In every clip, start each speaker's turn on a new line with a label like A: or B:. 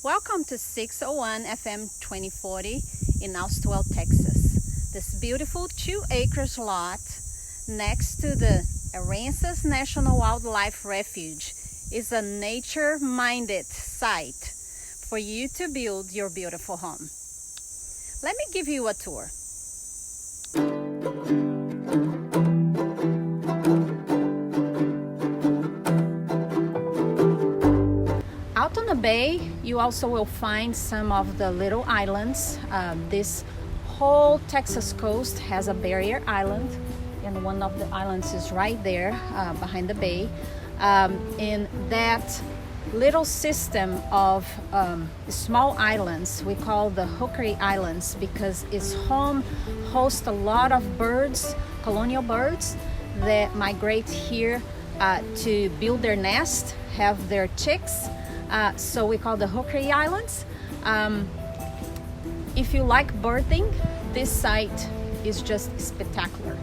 A: Welcome to 601 FM 2040 in Austwell, Texas. This beautiful 2 acres lot next to the Aransas National Wildlife Refuge is a nature-minded site for you to build your beautiful home. Let me give you a tour. Out on the bay, you also will find some of the little islands. This whole Texas coast has a barrier island, and one of the islands is right there behind the bay. In that little system of small islands, we call the Hookery Islands, because its home hosts a lot of birds, colonial birds, that migrate here to build their nest, have their chicks. So we call the Hookery Islands. If you like birding, this site is just spectacular.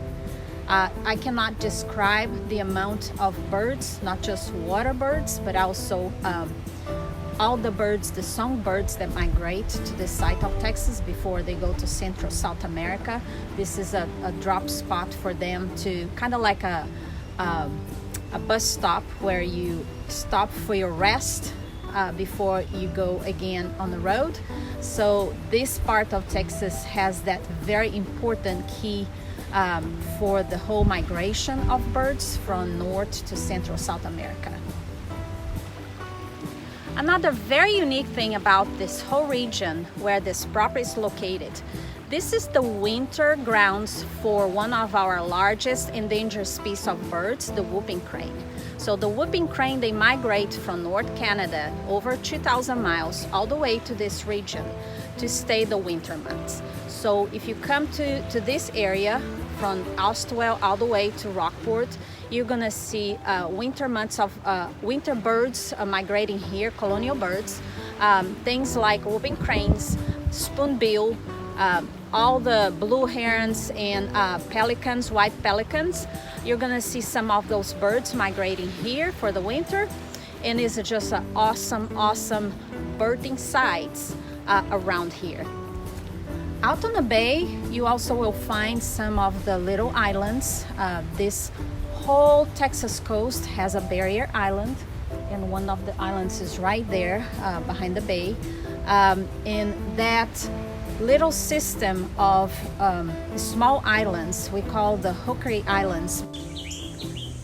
A: I cannot describe the amount of birds, not just water birds, but also all the birds, the songbirds that migrate to this site of Texas before they go to Central South America. This is a drop spot for them to, kind of like a bus stop where you stop for your rest before you go again on the road. So this part of Texas has that very important key for the whole migration of birds from North to Central South America. Another very unique thing about this whole region where this property is located, this is the winter grounds for one of our largest endangered species of birds, the whooping crane. So the whooping crane, they migrate from North Canada over 2,000 miles all the way to this region to stay the winter months. So if you come to this area from Austwell all the way to Rockport, you're gonna see winter months of winter birds migrating here, colonial birds, things like whooping cranes, spoonbill, all the blue herons and pelicans, white pelicans. You're gonna see some of those birds migrating here for the winter, and it's just an awesome birding sites around here. Out on the bay, you also will find some of the little islands. This whole Texas coast has a barrier island, and one of the islands is right there behind the bay. In that little system of small islands, we call the Hookery Islands.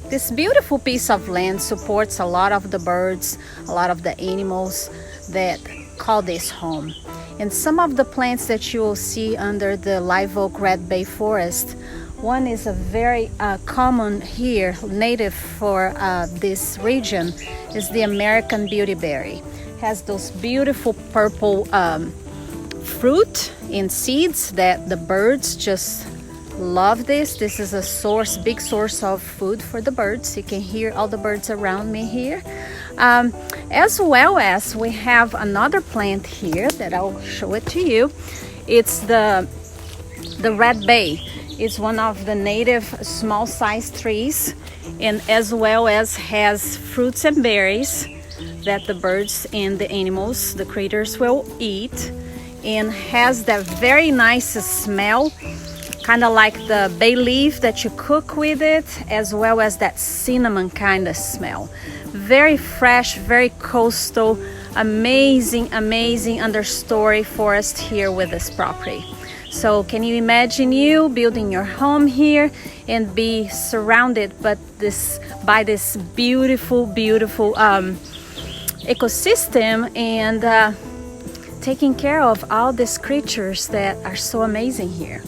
A: This beautiful piece of land supports a lot of the birds, a lot of the animals that call this home. And some of the plants that you will see under the live oak-redbay forest, one is a very common here, native for this region, is the American beautyberry. Has those beautiful purple fruit and seeds that the birds just love. This is a big source of food for the birds. You can hear all the birds around me here. As well as we have another plant here that I'll show it to you. It's the red bay. It's one of the native small sized trees, and as well as has fruits and berries that the birds and the animals, the critters, will eat, and has that very nice smell, kind of like the bay leaf that you cook with it, as well as that cinnamon kind of smell. Very fresh, very coastal, amazing understory forest here with this property. So can you imagine you building your home here and be surrounded by this beautiful ecosystem, and taking care of all these creatures that are so amazing here.